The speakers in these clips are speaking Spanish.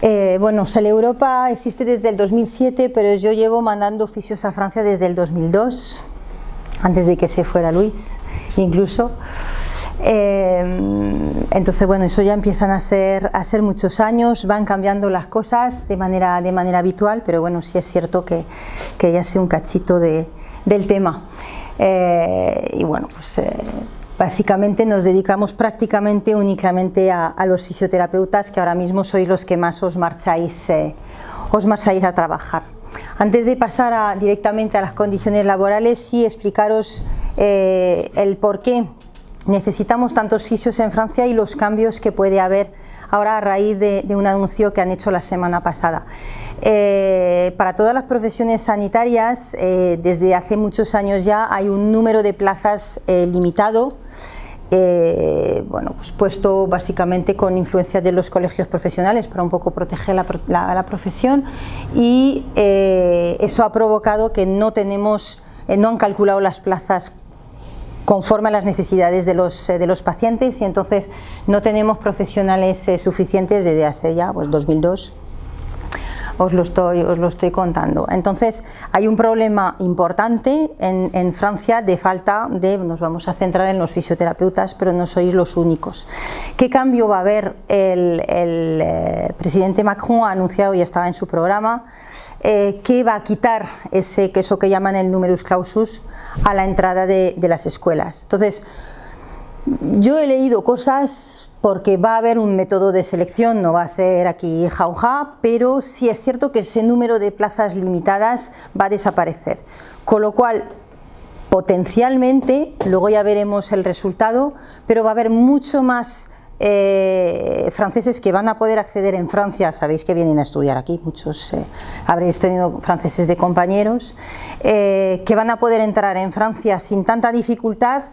Bueno, Seleuropa existe desde el 2007, pero yo llevo mandando fisios a Francia desde el 2002, antes de que se fuera Luis, incluso. Entonces, bueno, eso ya empiezan a ser muchos años, van cambiando las cosas de manera habitual, pero bueno, sí es cierto que ya sé un cachito del tema. Y bueno, pues básicamente nos dedicamos prácticamente únicamente a los fisioterapeutas, que ahora mismo sois los que más os marcháis a trabajar. Antes de pasar directamente a las condiciones laborales, sí explicaros el por qué necesitamos tantos fisios en Francia y los cambios que puede haber ahora a raíz de un anuncio que han hecho la semana pasada. Para todas las profesiones sanitarias, desde hace muchos años ya hay un número de plazas limitado, bueno, pues puesto básicamente con influencia de los colegios profesionales para un poco proteger la profesión, y eso ha provocado que no han calculado las plazas conforme a las necesidades de los pacientes, y entonces no tenemos profesionales suficientes desde hace ya pues 2002. Os lo estoy contando. Entonces hay un problema importante en Francia de falta nos vamos a centrar en los fisioterapeutas, pero no sois los únicos. ¿Qué cambio va a haber? El presidente Macron ha anunciado, y estaba en su programa, que va a quitar eso que llaman el numerus clausus a la entrada de las escuelas. Entonces, yo he leído cosas, porque va a haber un método de selección, no va a ser aquí jauja, pero sí es cierto que ese número de plazas limitadas va a desaparecer, con lo cual potencialmente, luego ya veremos el resultado, pero va a haber mucho más franceses que van a poder acceder en Francia. Sabéis que vienen a estudiar aquí, muchos habréis tenido franceses de compañeros, que van a poder entrar en Francia sin tanta dificultad.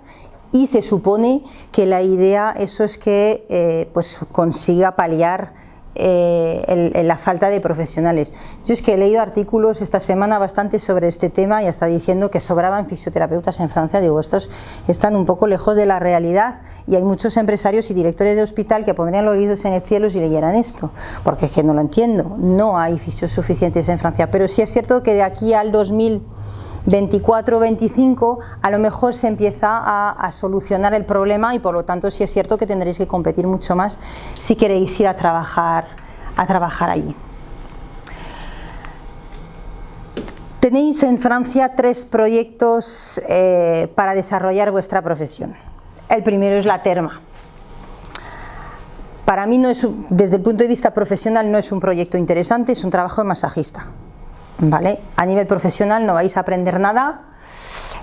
Y se supone que la idea eso es que pues consiga paliar la falta de profesionales. Yo es que he leído artículos esta semana bastante sobre este tema y hasta diciendo que sobraban fisioterapeutas en Francia. Digo, estos están un poco lejos de la realidad, y hay muchos empresarios y directores de hospital que pondrían los oídos en el cielo si leyeran esto, porque es que no lo entiendo. No hay fisios suficientes en Francia, pero sí es cierto que de aquí al 2024-25 a lo mejor se empieza a solucionar el problema, y por lo tanto sí es cierto que tendréis que competir mucho más si queréis ir a trabajar allí. Tenéis en Francia 3 proyectos para desarrollar vuestra profesión. El primero es la terma. Para mí desde el punto de vista profesional no es un proyecto interesante, es un trabajo de masajista. ¿Vale? A nivel profesional no vais a aprender nada,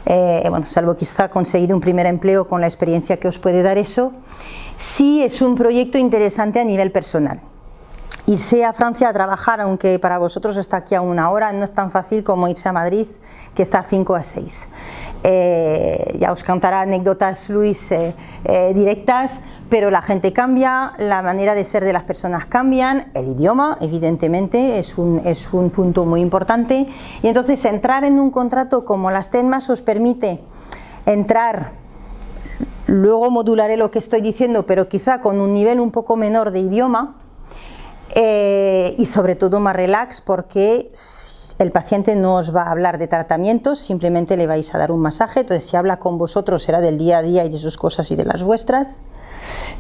bueno, salvo quizá conseguir un primer empleo con la experiencia que os puede dar eso. Sí es un proyecto interesante a nivel personal. Irse a Francia a trabajar, aunque para vosotros está aquí a 1 hora, no es tan fácil como irse a Madrid, que está a 5 a 6. Ya os contará anécdotas Luis directas, pero la gente cambia, la manera de ser de las personas cambian, el idioma evidentemente es un punto muy importante, y entonces entrar en un contrato como las TENMAS os permite entrar, luego modularé lo que estoy diciendo, pero quizá con un nivel un poco menor de idioma, y sobre todo más relax, porque el paciente no os va a hablar de tratamientos, simplemente le vais a dar un masaje. Entonces si habla con vosotros será del día a día y de sus cosas y de las vuestras.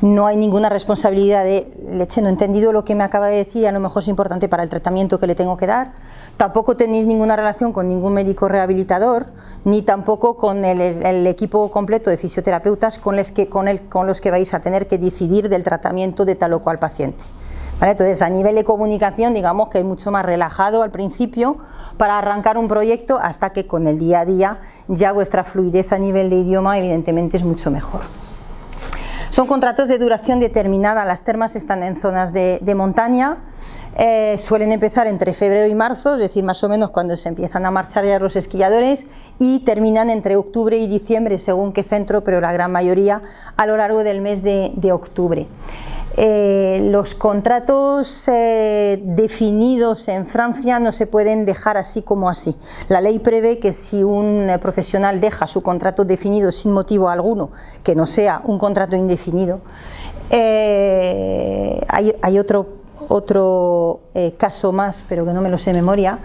No hay ninguna responsabilidad de leche, no he entendido lo que me acaba de decir, a lo mejor es importante para el tratamiento que le tengo que dar. Tampoco tenéis ninguna relación con ningún médico rehabilitador, ni tampoco con el equipo completo de fisioterapeutas con los que vais a tener que decidir del tratamiento de tal o cual paciente. ¿Vale? Entonces, a nivel de comunicación, digamos que es mucho más relajado al principio para arrancar un proyecto, hasta que con el día a día ya vuestra fluidez a nivel de idioma evidentemente es mucho mejor. Son contratos de duración determinada. Las termas están en zonas de montaña, suelen empezar entre febrero y marzo, es decir, más o menos cuando se empiezan a marchar ya los esquiadores, y terminan entre octubre y diciembre, según qué centro, pero la gran mayoría a lo largo del mes de octubre. Los contratos definidos en Francia no se pueden dejar así como así. La ley prevé que si un profesional deja su contrato definido sin motivo alguno, que no sea un contrato indefinido, hay otro caso más, pero que no me lo sé de memoria,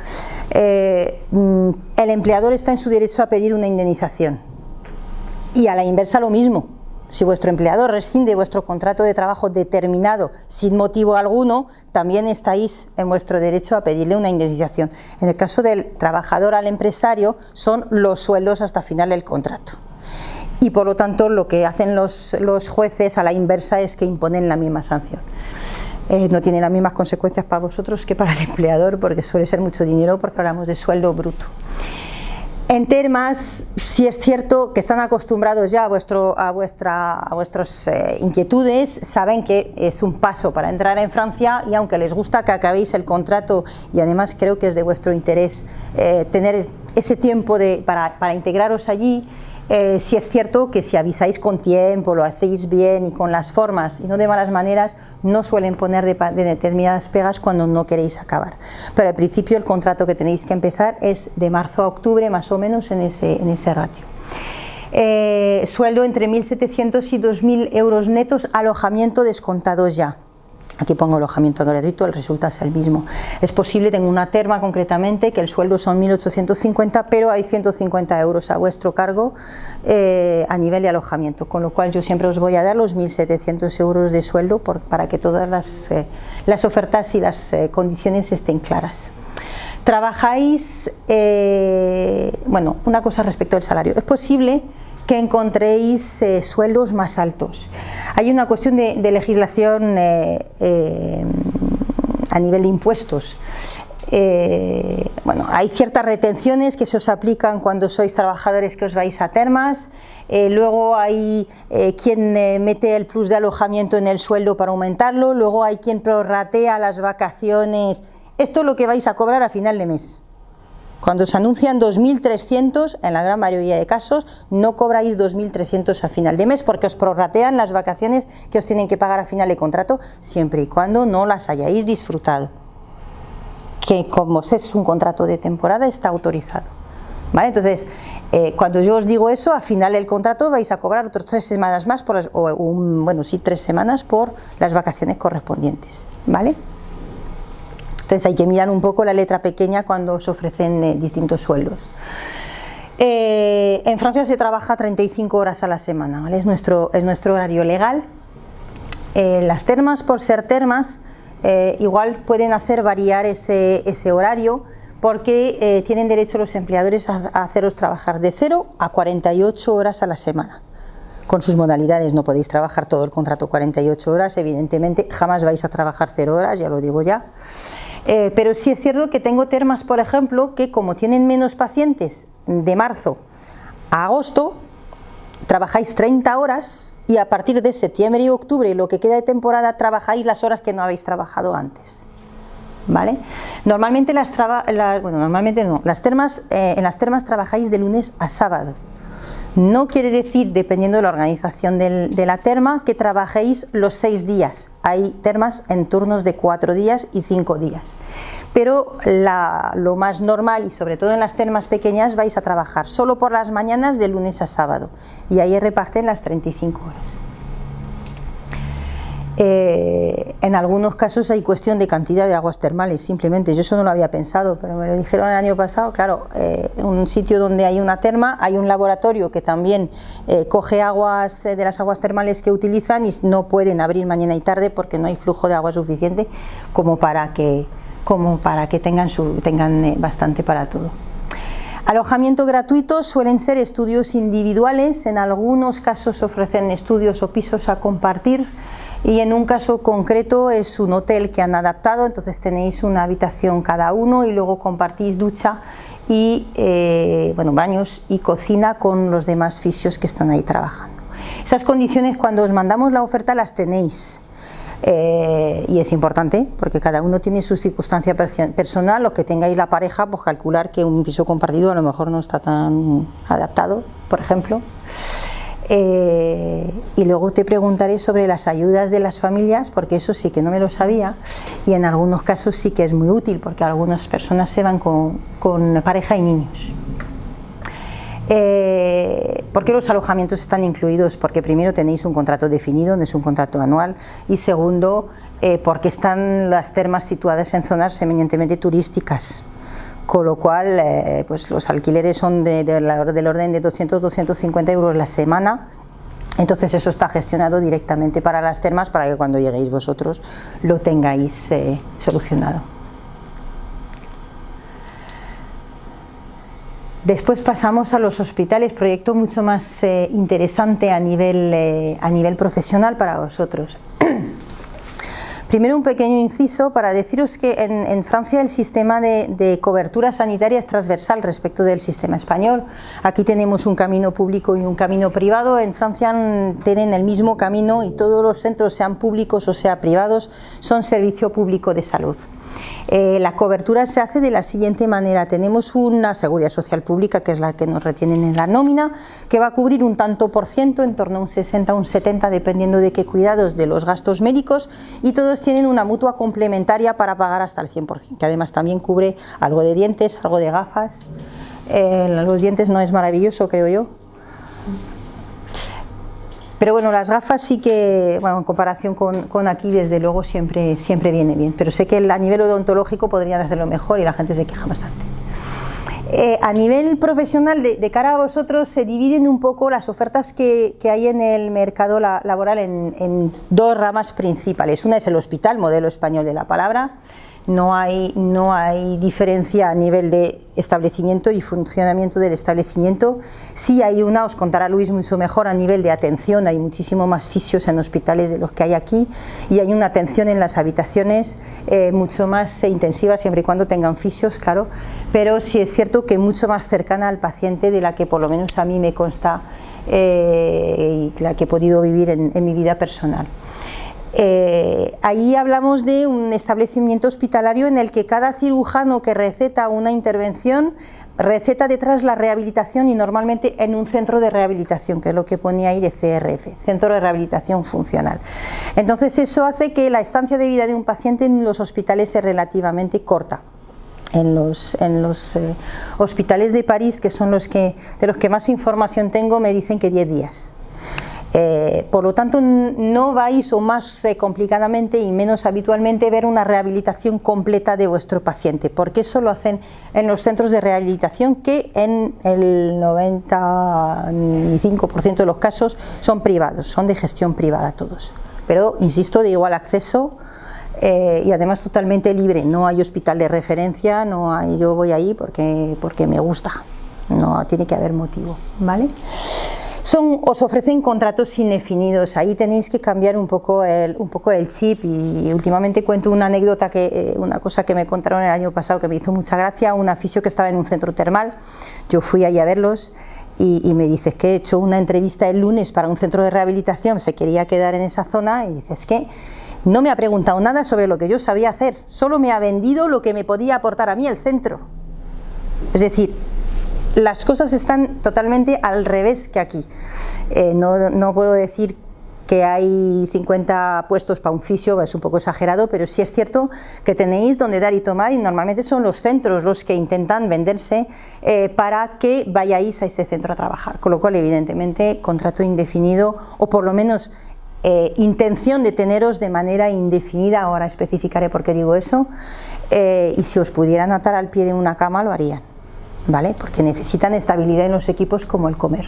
el empleador está en su derecho a pedir una indemnización. Y a la inversa lo mismo. Si vuestro empleador rescinde vuestro contrato de trabajo determinado sin motivo alguno, también estáis en vuestro derecho a pedirle una indemnización. En el caso del trabajador al empresario, son los sueldos hasta final del contrato. Y por lo tanto, lo que hacen los jueces a la inversa es que imponen la misma sanción. No tiene las mismas consecuencias para vosotros que para el empleador, porque suele ser mucho dinero, porque hablamos de sueldo bruto. En Termas, sí es cierto que están acostumbrados ya a vuestras inquietudes, saben que es un paso para entrar en Francia, y aunque les gusta que acabéis el contrato, y además creo que es de vuestro interés tener ese tiempo para integraros allí, sí es cierto que si avisáis con tiempo, lo hacéis bien y con las formas y no de malas maneras, no suelen poner de determinadas pegas cuando no queréis acabar. Pero al principio el contrato que tenéis que empezar es de marzo a octubre, más o menos en ese ratio. Sueldo entre 1.700 y 2.000 euros netos, alojamiento descontados ya. Aquí pongo alojamiento gratuito, el resultado es el mismo. Es posible, tengo una terma concretamente, que el sueldo son 1.850, pero hay 150 euros a vuestro cargo a nivel de alojamiento, con lo cual yo siempre os voy a dar los 1.700 euros de sueldo para que todas las ofertas y las condiciones estén claras. Trabajáis, bueno, una cosa respecto al salario. Es posible que encontréis sueldos más altos. Hay una cuestión de legislación a nivel de impuestos. Bueno, hay ciertas retenciones que se os aplican cuando sois trabajadores que os vais a Termas. Luego hay quien mete el plus de alojamiento en el sueldo para aumentarlo. Luego hay quien prorratea las vacaciones. Esto es lo que vais a cobrar a final de mes. Cuando os anuncian 2.300, en la gran mayoría de casos, no cobráis 2.300 a final de mes, porque os prorratean las vacaciones que os tienen que pagar a final de contrato, siempre y cuando no las hayáis disfrutado. Que como es un contrato de temporada, está autorizado. ¿Vale? Entonces, cuando yo os digo eso, a final del contrato vais a cobrar otras 3 semanas más, 3 semanas por las vacaciones correspondientes. ¿Vale? Entonces hay que mirar un poco la letra pequeña cuando os ofrecen distintos sueldos. En Francia se trabaja 35 horas a la semana, ¿vale? Es nuestro horario legal. Las termas, por ser termas, igual pueden hacer variar ese horario, porque tienen derecho los empleadores a haceros trabajar de 0 a 48 horas a la semana. Con sus modalidades, no podéis trabajar todo el contrato 48 horas, evidentemente jamás vais a trabajar 0 horas, ya lo digo ya. Pero sí es cierto que tengo termas, por ejemplo, que como tienen menos pacientes de marzo a agosto, trabajáis 30 horas y a partir de septiembre y octubre, lo que queda de temporada, trabajáis las horas que no habéis trabajado antes. ¿Vale? Normalmente en las termas trabajáis de lunes a sábado. No quiere decir, dependiendo de la organización de la terma, que trabajéis los 6 días. Hay termas en turnos de 4 días y 5 días. Pero lo más normal, y sobre todo en las termas pequeñas, vais a trabajar solo por las mañanas de lunes a sábado. Y ahí reparten las 35 horas. En algunos casos hay cuestión de cantidad de aguas termales, simplemente. Yo eso no lo había pensado, pero me lo dijeron el año pasado. Claro, en un sitio donde hay una terma, hay un laboratorio que también coge aguas de las aguas termales que utilizan, y no pueden abrir mañana y tarde porque no hay flujo de agua suficiente como para que tengan bastante para todo. Alojamiento gratuito suelen ser estudios individuales, en algunos casos ofrecen estudios o pisos a compartir, y en un caso concreto es un hotel que han adaptado, entonces tenéis una habitación cada uno y luego compartís ducha y baños y cocina con los demás fisios que están ahí trabajando. Esas condiciones, cuando os mandamos la oferta, las tenéis. Y es importante porque cada uno tiene su circunstancia personal. Lo que tengáis la pareja, pues calcular que un piso compartido a lo mejor no está tan adaptado, por ejemplo. Y luego te preguntaré sobre las ayudas de las familias, porque eso sí que no me lo sabía, y en algunos casos sí que es muy útil, porque algunas personas se van con pareja y niños. ¿Por qué los alojamientos están incluidos? Porque primero tenéis un contrato definido, no es un contrato anual, y segundo, porque están las termas situadas en zonas eminentemente turísticas, con lo cual pues los alquileres son del orden de 200-250 euros la semana. Entonces eso está gestionado directamente para las termas, para que cuando lleguéis vosotros lo tengáis solucionado. Después pasamos a los hospitales, proyecto mucho más interesante a nivel profesional para vosotros. Primero un pequeño inciso para deciros que en Francia el sistema de cobertura sanitaria es transversal respecto del sistema español. Aquí tenemos un camino público y un camino privado. En Francia tienen el mismo camino y todos los centros, sean públicos o sean privados, son servicio público de salud. La cobertura se hace de la siguiente manera: tenemos una seguridad social pública, que es la que nos retienen en la nómina, que va a cubrir un tanto por ciento, en torno a un 60 o un 70, dependiendo de qué cuidados, de los gastos médicos, y todos tienen una mutua complementaria para pagar hasta el 100%, que además también cubre algo de dientes, algo de gafas. Los dientes no es maravilloso, creo yo. Pero bueno, las gafas sí que, bueno, en comparación con aquí, desde luego siempre viene bien. Pero sé que a nivel odontológico podrían hacerlo mejor y la gente se queja bastante. A nivel profesional, de cara a vosotros, se dividen un poco las ofertas que hay en el mercado laboral en dos ramas principales. Una es el hospital, modelo español de la palabra. No hay diferencia a nivel de establecimiento y funcionamiento del establecimiento. Sí hay una, os contará Luis mucho mejor, a nivel de atención. Hay muchísimo más fisios en hospitales de los que hay aquí, y hay una atención en las habitaciones mucho más intensiva, siempre y cuando tengan fisios, claro, pero sí es cierto que mucho más cercana al paciente de la que por lo menos a mí me consta y la que he podido vivir en mi vida personal. Ahí hablamos de un establecimiento hospitalario en el que cada cirujano que receta una intervención receta detrás la rehabilitación, y normalmente en un centro de rehabilitación, que es lo que ponía ahí de CRF, Centro de Rehabilitación Funcional. Entonces eso hace que la estancia de vida de un paciente en los hospitales es relativamente corta. En los hospitales de París, que son de los que más información tengo, me dicen que 10 días. Por lo tanto, no vais, o más complicadamente y menos habitualmente, ver una rehabilitación completa de vuestro paciente, porque eso lo hacen en los centros de rehabilitación, que en el 95% de los casos son privados, son de gestión privada todos, pero insisto, de igual acceso y además totalmente libre. No hay hospital de referencia, no hay, yo voy ahí porque me gusta, no tiene que haber motivo, ¿vale? Os ofrecen contratos indefinidos. Ahí tenéis que cambiar un poco el chip, y últimamente cuento una anécdota, una cosa que me contaron el año pasado que me hizo mucha gracia. Un fisio que estaba en un centro termal, yo fui allí a verlos y me dice que he hecho una entrevista el lunes para un centro de rehabilitación, se quería quedar en esa zona, y dice, es que no me ha preguntado nada sobre lo que yo sabía hacer, solo me ha vendido lo que me podía aportar a mí el centro. Es decir, las cosas están totalmente al revés que aquí. No puedo decir que hay 50 puestos para un fisio, es un poco exagerado, pero sí es cierto que tenéis donde dar y tomar, y normalmente son los centros los que intentan venderse para que vayáis a ese centro a trabajar, con lo cual evidentemente contrato indefinido, o por lo menos intención de teneros de manera indefinida. Ahora especificaré por qué digo eso, y si os pudieran atar al pie de una cama lo harían, ¿vale? Porque necesitan estabilidad en los equipos, como el comer.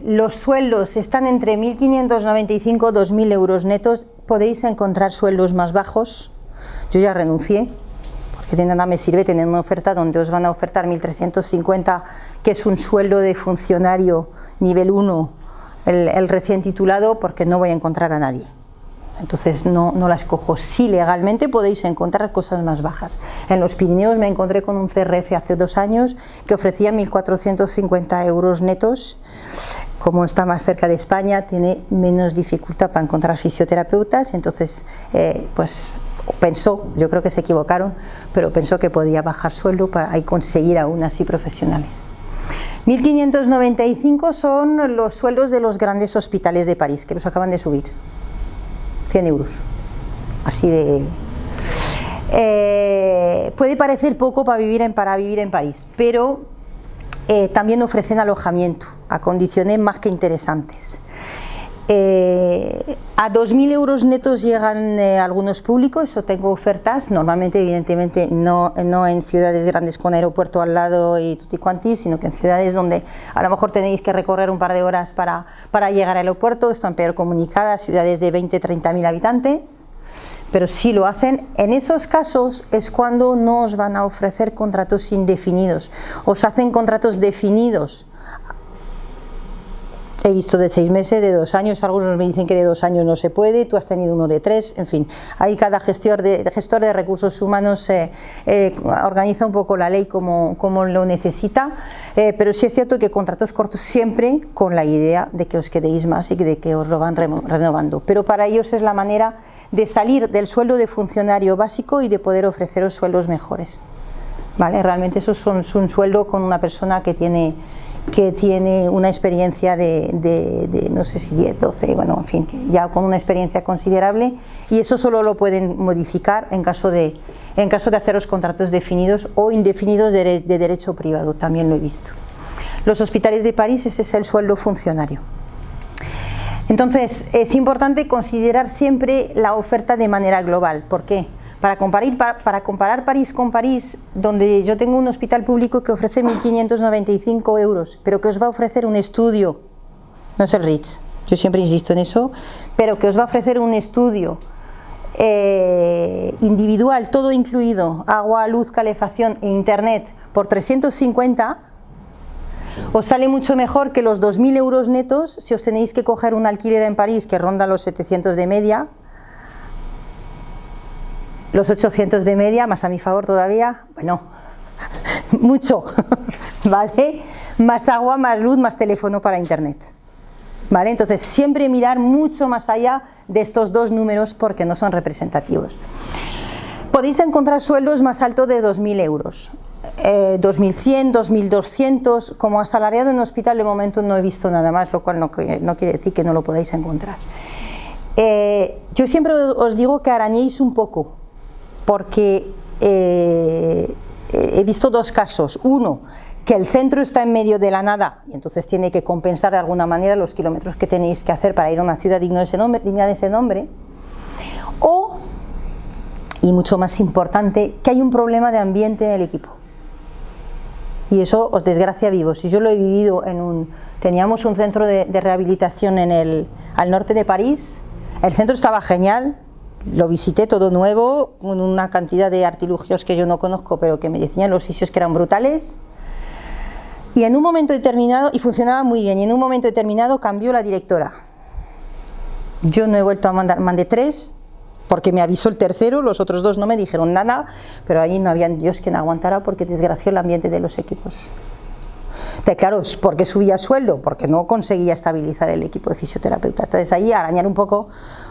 Los sueldos están entre 1.595 y 2.000 euros netos. Podéis encontrar sueldos más bajos. Yo ya renuncié, porque de nada me sirve tener una oferta donde os van a ofertar 1.350, que es un sueldo de funcionario nivel 1, el recién titulado, porque no voy a encontrar a nadie. Entonces no la escojo. Sí, legalmente podéis encontrar cosas más bajas. En los Pirineos me encontré con un CRF hace 2 años que ofrecía 1.450 euros netos. Como está más cerca de España, tiene menos dificultad para encontrar fisioterapeutas, entonces pues pensó, yo creo que se equivocaron, pero pensó que podía bajar sueldo para conseguir aún así profesionales. 1.595 son los sueldos de los grandes hospitales de París, que los acaban de subir. 100 euros, así de... puede parecer poco para vivir en París, pero también ofrecen alojamiento a condiciones más que interesantes. A 2.000 euros netos llegan algunos públicos, o tengo ofertas, normalmente evidentemente no en ciudades grandes con aeropuerto al lado y tutti quanti, sino que en ciudades donde a lo mejor tenéis que recorrer un par de horas para llegar al aeropuerto, están peor comunicadas, ciudades de 20-30.000 habitantes, pero sí lo hacen. En esos casos es cuando no os van a ofrecer contratos indefinidos, os hacen contratos definidos. He visto de 6 meses, de 2 años, algunos me dicen que de 2 años no se puede, tú has tenido uno de 3, en fin, ahí cada gestor de recursos humanos organiza un poco la ley como lo necesita, pero sí es cierto que contratos cortos siempre con la idea de que os quedéis más y de que os lo van renovando, pero para ellos es la manera de salir del sueldo de funcionario básico y de poder ofreceros sueldos mejores, ¿vale? Realmente eso es un sueldo con una persona que tiene una experiencia de no sé si 10, 12, bueno, en fin, ya con una experiencia considerable, y eso solo lo pueden modificar en caso de haceros contratos definidos o indefinidos de derecho privado, también lo he visto. Los hospitales de París, ese es el sueldo funcionario. Entonces, es importante considerar siempre la oferta de manera global. ¿Por qué? Para comparar París con París, donde yo tengo un hospital público que ofrece 1.595 euros, pero que os va a ofrecer un estudio, no es el Ritz, yo siempre insisto en eso, pero que os va a ofrecer un estudio individual, todo incluido, agua, luz, calefacción e internet, por 350, os sale mucho mejor que los 2.000 euros netos si os tenéis que coger un alquiler en París que ronda los 700 de media, los 800 de media, más a mi favor todavía, bueno, mucho, ¿vale? Más agua, más luz, más teléfono para internet, ¿vale? Entonces siempre mirar mucho más allá de estos dos números porque no son representativos. Podéis encontrar sueldos más altos de 2.000 euros, 2.100, 2.200, como asalariado en un hospital de momento no he visto nada más, lo cual no quiere decir que no lo podáis encontrar. Yo siempre os digo que arañéis un poco, porque he visto dos casos. Uno, que el centro está en medio de la nada y entonces tiene que compensar de alguna manera los kilómetros que tenéis que hacer para ir a una ciudad digna de ese nombre. O, y mucho más importante, que hay un problema de ambiente en el equipo. Y eso os desgracia vivos. Si yo lo he vivido teníamos un centro de rehabilitación al norte de París. El centro estaba genial. Lo visité todo nuevo, con una cantidad de artilugios que yo no conozco, pero que me decían los sitios que eran brutales. Y en un momento determinado, y funcionaba muy bien, y en un momento determinado cambió la directora. Yo no he vuelto a mandé 3, porque me avisó el tercero, los otros 2 no me dijeron nada, pero allí no había Dios quien aguantara porque desgració el ambiente de los equipos. Claro, ¿por qué subía sueldo? Porque no conseguía estabilizar el equipo de fisioterapeutas. Entonces ahí arañar un poco,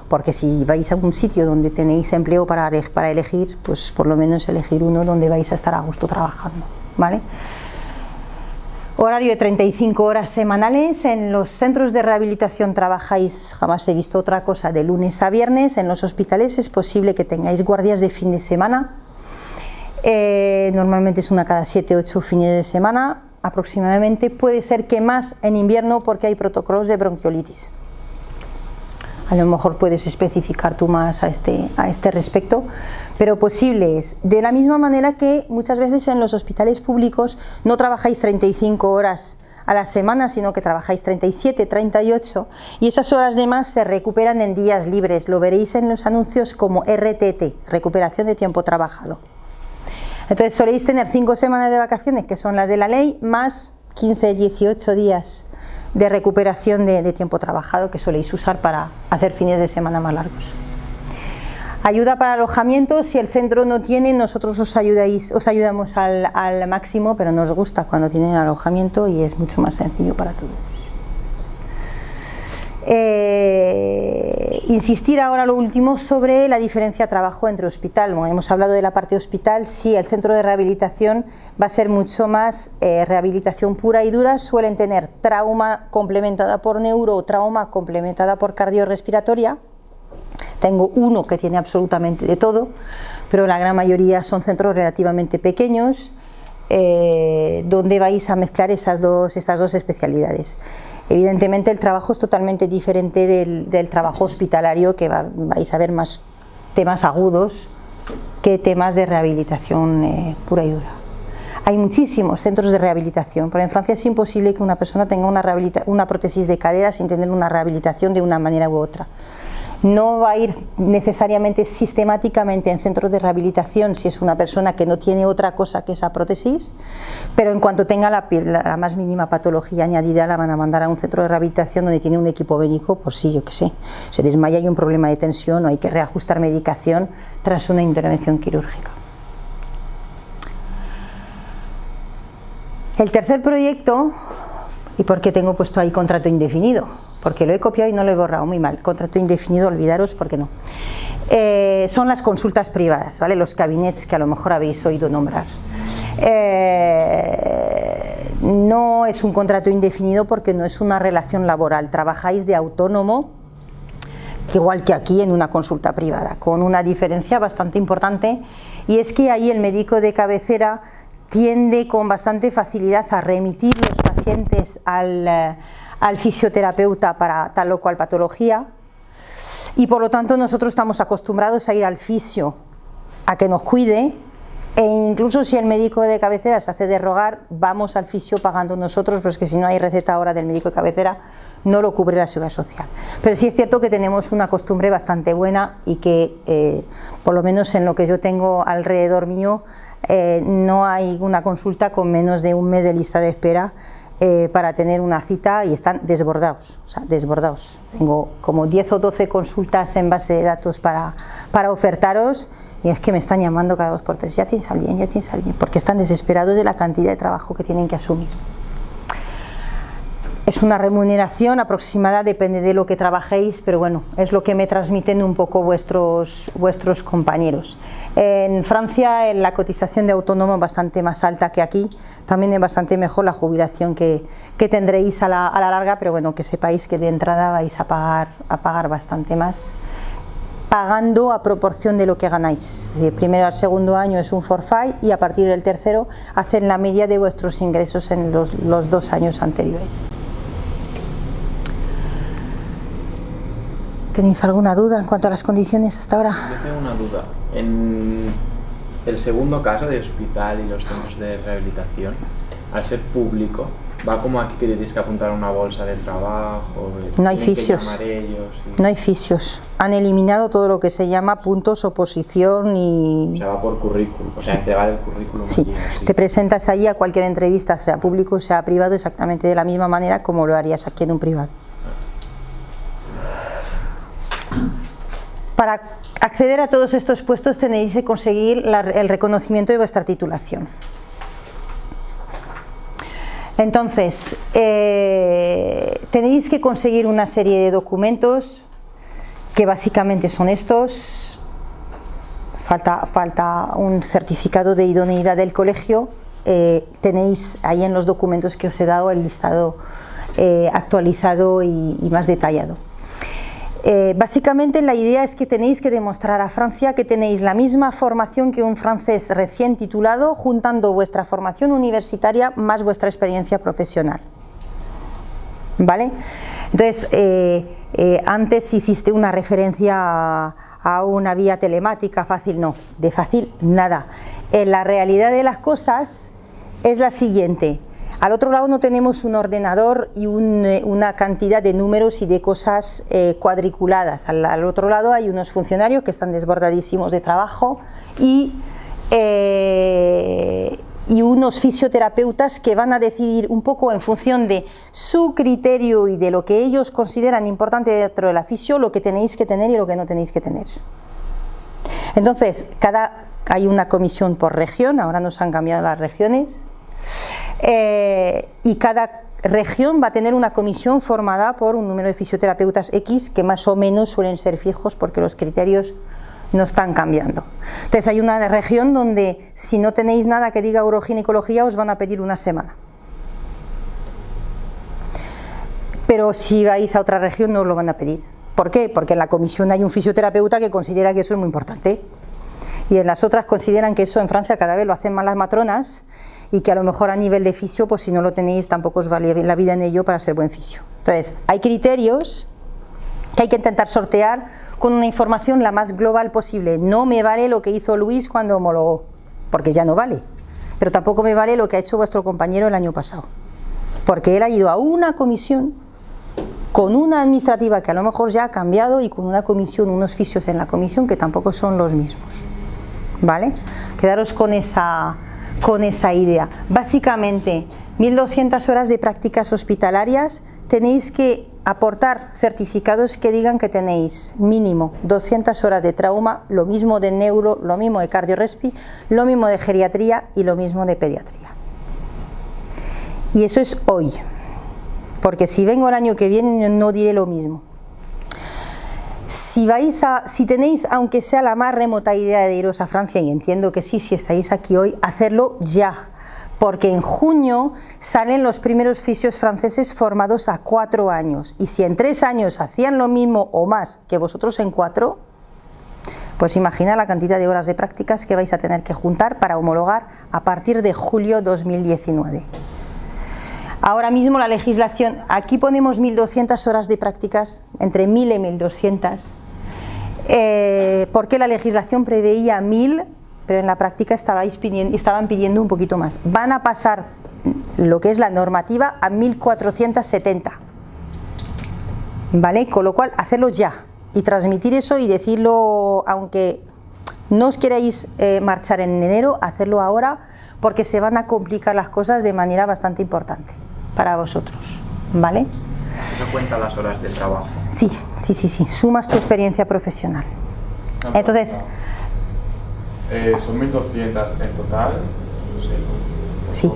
porque si vais a un sitio donde tenéis empleo para elegir, pues por lo menos elegir uno donde vais a estar a gusto trabajando, ¿vale? Horario de 35 horas semanales. En los centros de rehabilitación trabajáis, jamás he visto otra cosa, de lunes a viernes. En los hospitales es posible que tengáis guardias de fin de semana. Normalmente es una cada 7-8 fines de semana aproximadamente. Puede ser que más en invierno porque hay protocolos de bronquiolitis. A lo mejor puedes especificar tú más a este respecto, pero posible es. De la misma manera que muchas veces en los hospitales públicos no trabajáis 35 horas a la semana, sino que trabajáis 37, 38, y esas horas de más se recuperan en días libres. Lo veréis en los anuncios como RTT, recuperación de tiempo trabajado. Entonces soléis tener 5 semanas de vacaciones, que son las de la ley, más 15, 18 días de recuperación de tiempo trabajado que soléis usar para hacer fines de semana más largos. Ayuda para alojamiento. Si el centro no tiene, nosotros os ayudamos al máximo, pero nos gusta cuando tienen alojamiento y es mucho más sencillo para todos. Insistir ahora lo último sobre la diferencia de trabajo entre hospital. Bueno, hemos hablado de la parte hospital. Sí, el centro de rehabilitación va a ser mucho más rehabilitación pura y dura. Suelen tener trauma complementada por neuro o trauma complementada por cardiorrespiratoria. Tengo uno que tiene absolutamente de todo, pero la gran mayoría son centros relativamente pequeños donde vais a mezclar estas dos especialidades. Evidentemente el trabajo es totalmente diferente del trabajo hospitalario, que vais a ver más temas agudos que temas de rehabilitación pura y dura. Hay muchísimos centros de rehabilitación, pero en Francia es imposible que una persona tenga una prótesis de cadera sin tener una rehabilitación de una manera u otra. No va a ir necesariamente sistemáticamente en centros de rehabilitación si es una persona que no tiene otra cosa que esa prótesis, pero en cuanto tenga la más mínima patología añadida la van a mandar a un centro de rehabilitación donde tiene un equipo médico, por si, yo qué sé, se desmaya y hay un problema de tensión o hay que reajustar medicación tras una intervención quirúrgica. El tercer proyecto, ¿y por qué tengo puesto ahí contrato indefinido? Porque lo he copiado y no lo he borrado, muy mal. Contrato indefinido, olvidaros, porque no. Son las consultas privadas, ¿vale? Los cabinets que a lo mejor habéis oído nombrar. No es un contrato indefinido porque no es una relación laboral. Trabajáis de autónomo, igual que aquí en una consulta privada, con una diferencia bastante importante, y es que ahí el médico de cabecera tiende con bastante facilidad a remitir los pacientes al fisioterapeuta para tal o cual patología, y por lo tanto nosotros estamos acostumbrados a ir al fisio a que nos cuide, e incluso si el médico de cabecera se hace de rogar, vamos al fisio pagando nosotros, pero es que si no hay receta ahora del médico de cabecera no lo cubre la seguridad social. Pero sí es cierto que tenemos una costumbre bastante buena y que por lo menos en lo que yo tengo alrededor mío no hay una consulta con menos de un mes de lista de espera para tener una cita, y están desbordados, o sea, desbordados. Tengo como 10 o 12 consultas en base de datos para ofertaros, y es que me están llamando cada 2 por 3, ya tienes a alguien, porque están desesperados de la cantidad de trabajo que tienen que asumir. Es una remuneración aproximada, depende de lo que trabajéis, pero bueno, es lo que me transmiten un poco vuestros compañeros. En Francia la cotización de autónomo es bastante más alta que aquí, también es bastante mejor la jubilación que tendréis a la larga, pero bueno, que sepáis que de entrada vais a pagar bastante más, pagando a proporción de lo que ganáis. Primero al segundo año es un forfait, y a partir del tercero hacen la media de vuestros ingresos en los 2 años anteriores. ¿Tenéis alguna duda en cuanto a las condiciones hasta ahora? Yo tengo una duda. En el segundo caso de hospital y los centros de rehabilitación, al ser público, ¿va como aquí que tenéis que apuntar a una bolsa del trabajo? No hay fisios. No hay fisios. Han eliminado todo lo que se llama puntos, oposición y... O sea, va por currículum, o sea, entregar el currículum. Sí, allí, te presentas allí a cualquier entrevista, sea público o sea privado, exactamente de la misma manera como lo harías aquí en un privado. Para acceder a todos estos puestos tenéis que conseguir el reconocimiento de vuestra titulación. Entonces, tenéis que conseguir una serie de documentos que básicamente son estos. Falta un certificado de idoneidad del colegio. Tenéis ahí en los documentos que os he dado el listado actualizado y más detallado. Básicamente la idea es que tenéis que demostrar a Francia que tenéis la misma formación que un francés recién titulado, juntando vuestra formación universitaria más vuestra experiencia profesional. ¿Vale? Entonces, antes hiciste una referencia a una vía telemática fácil, no, de fácil nada. La realidad de las cosas es la siguiente. Al otro lado no tenemos un ordenador y una cantidad de números y de cosas cuadriculadas. Al otro lado hay unos funcionarios que están desbordadísimos de trabajo y unos fisioterapeutas que van a decidir un poco en función de su criterio y de lo que ellos consideran importante dentro de la fisio, lo que tenéis que tener y lo que no tenéis que tener. Entonces, hay una comisión por región, ahora nos han cambiado las regiones. Y cada región va a tener una comisión formada por un número de fisioterapeutas X que más o menos suelen ser fijos porque los criterios no están cambiando. Entonces hay una región donde si no tenéis nada que diga uroginecología os van a pedir una semana. Pero si vais a otra región no os lo van a pedir. ¿Por qué? Porque en la comisión hay un fisioterapeuta que considera que eso es muy importante. Y en las otras consideran que eso en Francia cada vez lo hacen más las matronas y que a lo mejor a nivel de fisio, pues si no lo tenéis tampoco os vale la vida en ello para ser buen fisio. Entonces, hay criterios que hay que intentar sortear con una información la más global posible. No me vale lo que hizo Luis cuando homologó, porque ya no vale, pero tampoco me vale lo que ha hecho vuestro compañero el año pasado, porque él ha ido a una comisión con una administrativa que a lo mejor ya ha cambiado y con una comisión, unos fisios en la comisión que tampoco son los mismos, ¿vale? Quedaros con esa idea. Básicamente, 1200 horas de prácticas hospitalarias, tenéis que aportar certificados que digan que tenéis mínimo 200 horas de trauma, lo mismo de neuro, lo mismo de cardiorrespi, lo mismo de geriatría y lo mismo de pediatría. Y eso es hoy, porque si vengo el año que viene no diré lo mismo. Si tenéis, aunque sea la más remota idea de iros a Francia, y entiendo que sí, si estáis aquí hoy, hacerlo ya, porque en junio salen los primeros fisios franceses formados a 4 años, y si en 3 años hacían lo mismo o más que vosotros en 4, pues imagina la cantidad de horas de prácticas que vais a tener que juntar para homologar a partir de julio 2019. Ahora mismo la legislación, aquí ponemos 1200 horas de prácticas, entre 1000 y 1200, porque la legislación preveía 1000, pero en la práctica estaban pidiendo un poquito más. Van a pasar lo que es la normativa a 1470, ¿vale? Con lo cual, hacerlo ya y transmitir eso y decirlo, aunque no os queráis marchar en enero, hacerlo ahora, porque se van a complicar las cosas de manera bastante importante para vosotros, ¿vale? ¿No cuenta las horas de trabajo? Sí, sumas tu experiencia profesional. Entonces, son 1200 en total, no sé. Sí,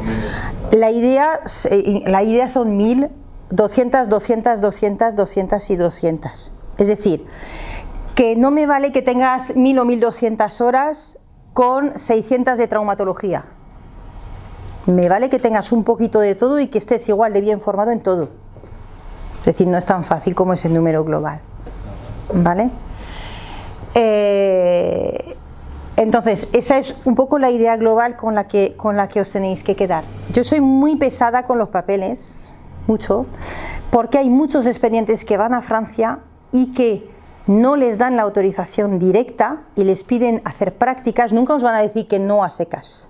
la idea son 1000, 200, 200, 200, 200 y 200. Es decir, que no me vale que tengas 1000 o 1200 horas con 600 de traumatología. Me vale que tengas un poquito de todo y que estés igual de bien formado en todo. Es decir, no es tan fácil como ese número global, ¿vale? Entonces, esa es un poco la idea global con la que os tenéis que quedar. Yo soy muy pesada con los papeles, mucho, porque hay muchos expedientes que van a Francia y que no les dan la autorización directa y les piden hacer prácticas. Nunca os van a decir que no a secas.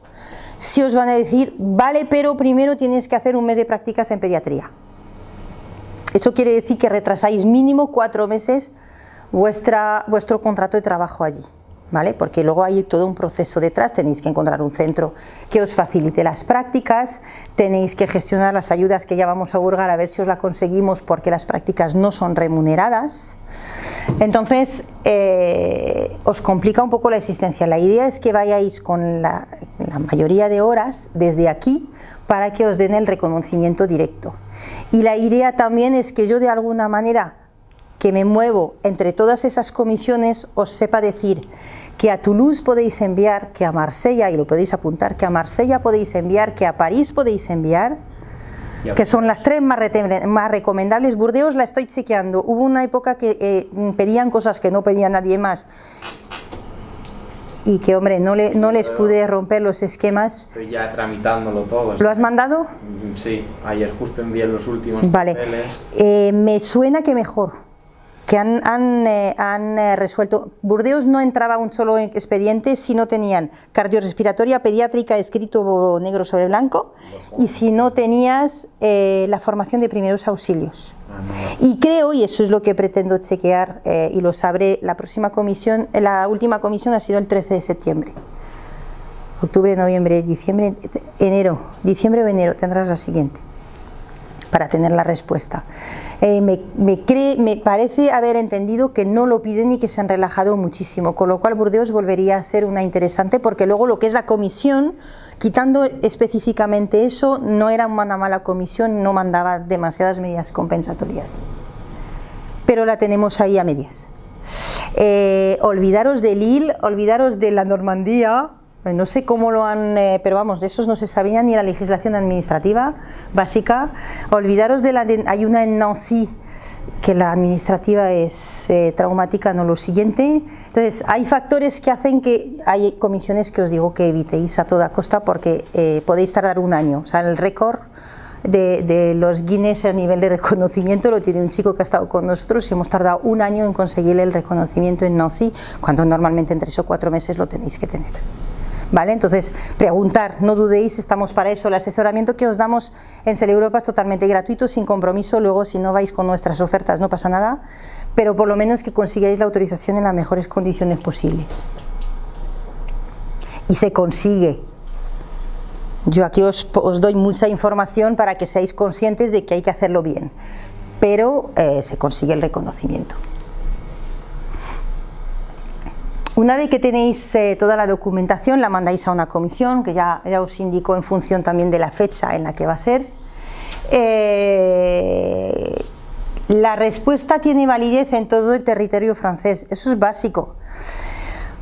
Sí os van a decir, vale, pero primero tienes que hacer un mes de prácticas en pediatría. Eso quiere decir que retrasáis mínimo 4 meses vuestro contrato de trabajo allí, ¿vale? Porque luego hay todo un proceso detrás, tenéis que encontrar un centro que os facilite las prácticas, tenéis que gestionar las ayudas que ya vamos a hurgar a ver si os la conseguimos, porque las prácticas no son remuneradas. Entonces os complica un poco la existencia. La idea es que vayáis con la mayoría de horas desde aquí para que os den el reconocimiento directo. Y la idea también es que yo, de alguna manera que me muevo entre todas esas comisiones, os sepa decir que a Toulouse podéis enviar, que a Marsella, y lo podéis apuntar, que a Marsella podéis enviar, que a París podéis enviar, que son las 3 más recomendables. Burdeos la estoy chequeando. Hubo una época que pedían cosas que no pedía nadie más y que, hombre, no les pude romper los esquemas. Estoy ya tramitándolo todo. ¿Lo has mandado? Sí, ayer justo envié los últimos papeles. Me suena que mejor, que han resuelto. Burdeos no entraba un solo expediente si no tenían cardiorrespiratoria pediátrica escrito negro sobre blanco y si no tenías la formación de primeros auxilios. Y creo, y eso es lo que pretendo chequear, y lo sabré la próxima comisión, la última comisión ha sido el 13 de septiembre. Octubre, noviembre, diciembre, enero, diciembre o enero tendrás la siguiente, para tener la respuesta. Me parece haber entendido que no lo piden y que se han relajado muchísimo, con lo cual Burdeos volvería a ser una interesante, porque luego lo que es la comisión, quitando específicamente eso, no era una mala comisión, no mandaba demasiadas medidas compensatorias, pero la tenemos ahí a medias. Olvidaros de Lille, olvidaros de la Normandía. No sé cómo lo han, pero vamos, de esos no se sabía ni la legislación administrativa básica. Olvidaros hay una en Nancy, que la administrativa es traumática, no lo siguiente. Entonces, hay factores que hacen que hay comisiones que os digo que evitéis a toda costa porque podéis tardar un año. O sea, el récord de los Guinness a nivel de reconocimiento lo tiene un chico que ha estado con nosotros y hemos tardado un año en conseguir el reconocimiento en Nancy, cuando normalmente en 3 o 4 meses lo tenéis que tener. ¿Vale? Entonces, preguntar, no dudéis, estamos para eso. El asesoramiento que os damos en SEL Europa es totalmente gratuito, sin compromiso. Luego, si no vais con nuestras ofertas, no pasa nada, pero por lo menos que consigáis la autorización en las mejores condiciones posibles. Y se consigue. Yo aquí os doy mucha información para que seáis conscientes de que hay que hacerlo bien, pero se consigue el reconocimiento. Una vez que tenéis toda la documentación, la mandáis a una comisión, que ya os indico en función también de la fecha en la que va a ser. La respuesta tiene validez en todo el territorio francés, eso es básico.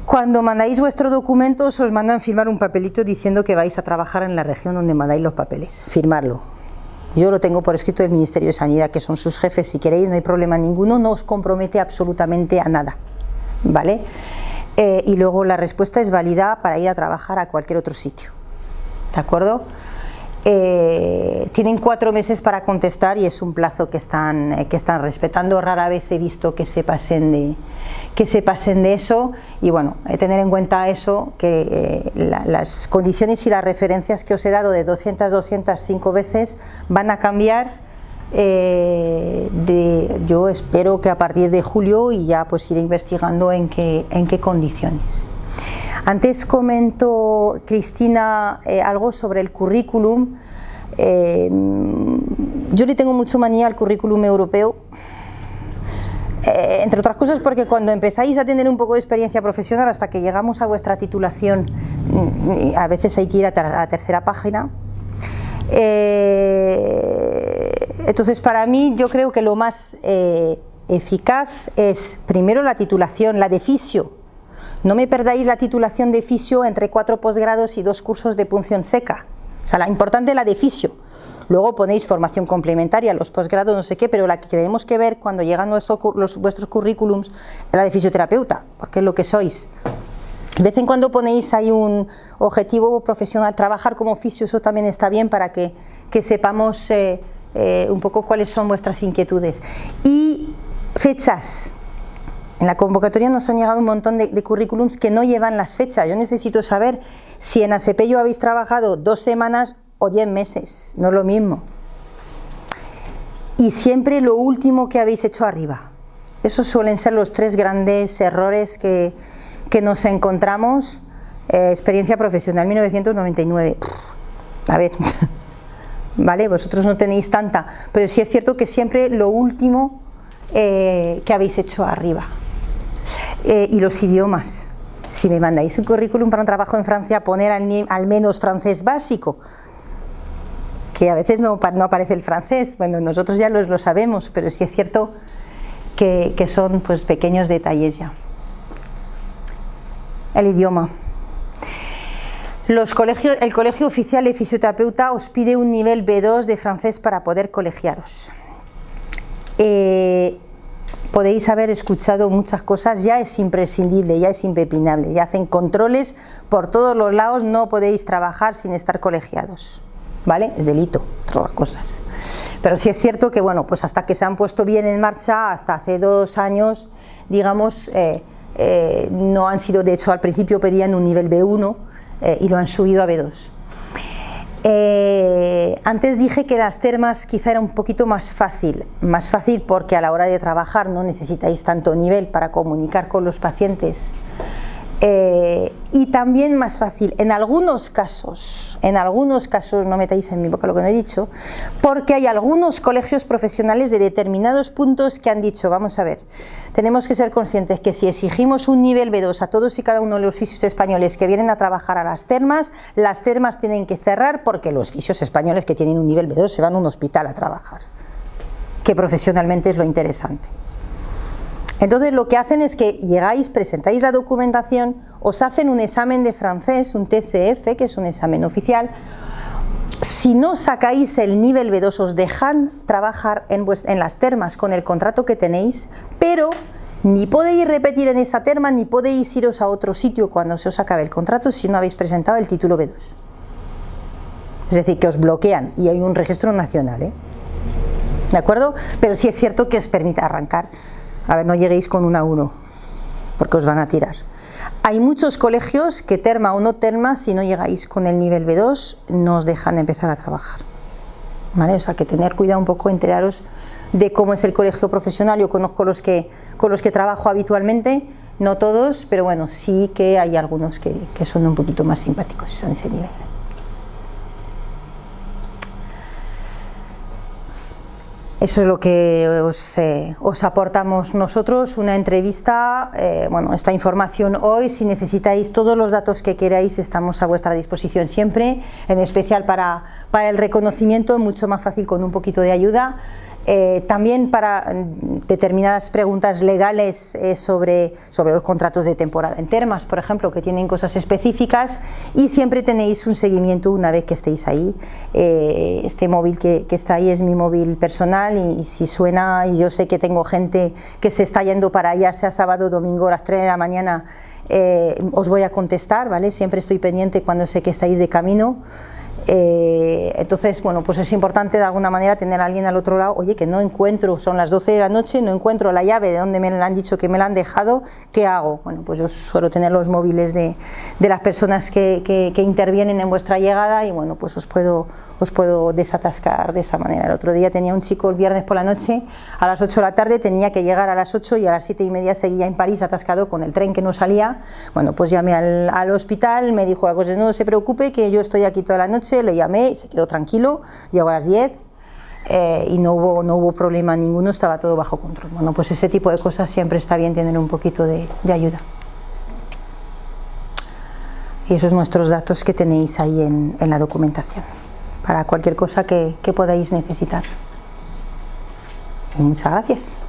Cuando mandáis vuestro documento, os mandan firmar un papelito diciendo que vais a trabajar en la región donde mandáis los papeles, firmarlo. Yo lo tengo por escrito del Ministerio de Sanidad, que son sus jefes, si queréis, no hay problema ninguno, no os compromete absolutamente a nada, ¿vale? Y luego la respuesta es válida para ir a trabajar a cualquier otro sitio, ¿de acuerdo? Tienen 4 meses para contestar y es un plazo que están respetando. Rara vez he visto que se pasen de eso, y bueno, tener en cuenta eso, que las condiciones y las referencias que os he dado de 205 veces van a cambiar. Yo espero que a partir de julio, y ya pues iré investigando en qué condiciones. Antes comentó Cristina algo sobre el currículum. Yo le tengo mucho manía al currículum europeo, entre otras cosas porque cuando empezáis a tener un poco de experiencia profesional, hasta que llegamos a vuestra titulación, a veces hay que ir a la tercera página. Entonces, para mí, yo creo que lo más eficaz es primero la titulación, la de fisio. No me perdáis la titulación de fisio entre 4 posgrados y 2 cursos de punción seca. O sea, la importante es la de fisio. Luego ponéis formación complementaria, los posgrados, no sé qué, pero la que tenemos que ver cuando llegan vuestros currículums es la de fisioterapeuta, porque es lo que sois. De vez en cuando ponéis ahí un objetivo profesional, trabajar como fisio, eso también está bien para que sepamos un poco cuáles son vuestras inquietudes. Y fechas. En la convocatoria nos han llegado un montón de currículums que no llevan las fechas. Yo necesito saber si en Asepello habéis trabajado 2 semanas o 10 meses, no es lo mismo. Y siempre lo último que habéis hecho arriba. Esos suelen ser los 3 grandes errores que nos encontramos. Experiencia profesional, 1999. A ver, vale, vosotros no tenéis tanta, pero sí es cierto que siempre lo último que habéis hecho arriba. Y los idiomas. Si me mandáis un currículum para un trabajo en Francia, poner al menos francés básico, que a veces no aparece el francés. Bueno, nosotros ya lo sabemos, pero sí es cierto que son pues pequeños detalles ya. El idioma. El Colegio Oficial de Fisioterapeuta os pide un nivel B2 de francés para poder colegiaros. Podéis haber escuchado muchas cosas, ya es imprescindible, ya es impepinable, ya hacen controles por todos los lados, no podéis trabajar sin estar colegiados, ¿vale? Es delito, otras cosas. Pero sí es cierto que, bueno, pues hasta que se han puesto bien en marcha, hasta hace 2 años, digamos, no han sido, de hecho al principio pedían un nivel B1 y lo han subido a B2. Antes dije que las termas quizá era un poquito más fácil porque a la hora de trabajar no necesitáis tanto nivel para comunicar con los pacientes, y también más fácil en algunos casos, no metáis en mi boca lo que no he dicho, porque hay algunos colegios profesionales de determinados puntos que han dicho, vamos a ver, tenemos que ser conscientes que si exigimos un nivel B2 a todos y cada uno de los fisios españoles que vienen a trabajar a las termas tienen que cerrar porque los fisios españoles que tienen un nivel B2 se van a un hospital a trabajar, que profesionalmente es lo interesante. Entonces lo que hacen es que llegáis, presentáis la documentación, os hacen un examen de francés, un TCF, que es un examen oficial, si no sacáis el nivel B2 os dejan trabajar en las termas con el contrato que tenéis, pero ni podéis repetir en esa terma ni podéis iros a otro sitio cuando se os acabe el contrato si no habéis presentado el título B2. Es decir, que os bloquean y hay un registro nacional, ¿eh? ¿De acuerdo? Pero sí es cierto que os permite arrancar. A ver, no lleguéis con un A1 porque os van a tirar. Hay muchos colegios que terma o no terma, si no llegáis con el nivel B2 no os dejan empezar a trabajar, ¿vale? O sea que tener cuidado un poco, enteraros de cómo es el colegio profesional. Yo conozco con los que trabajo habitualmente, no todos, pero bueno, sí que hay algunos que son un poquito más simpáticos, son ese nivel. Eso es lo que os aportamos nosotros, una entrevista, bueno, esta información hoy. Si necesitáis todos los datos que queráis, estamos a vuestra disposición siempre, en especial para el reconocimiento, mucho más fácil con un poquito de ayuda. También para determinadas preguntas legales sobre los contratos de temporada en termas, por ejemplo, que tienen cosas específicas, y siempre tenéis un seguimiento una vez que estéis ahí. Este móvil que está ahí es mi móvil personal, y si suena y yo sé que tengo gente que se está yendo para allá, sea sábado o domingo a las 3 de la mañana, os voy a contestar, ¿vale? Siempre estoy pendiente cuando sé que estáis de camino. Entonces, bueno, pues es importante de alguna manera tener a alguien al otro lado. Oye, que no encuentro, son las 12 de la noche, no encuentro la llave de donde me la han dicho que me la han dejado, ¿qué hago? Bueno, pues yo suelo tener los móviles de las personas que intervienen en vuestra llegada, y bueno, pues os puedo desatascar de esa manera. El otro día tenía un chico el viernes por la noche, a las 8 de la tarde, tenía que llegar a las 8 y a las 7:30 seguía en París atascado con el tren que no salía. Bueno, pues llamé al hospital, me dijo la cosa, no se preocupe que yo estoy aquí toda la noche. Le llamé, se quedó tranquilo, llegó a las 10 y no hubo problema ninguno, estaba todo bajo control. Bueno, pues ese tipo de cosas siempre está bien tener un poquito de ayuda. Y esos son nuestros datos que tenéis ahí en la documentación, para cualquier cosa que podáis necesitar. Y muchas gracias.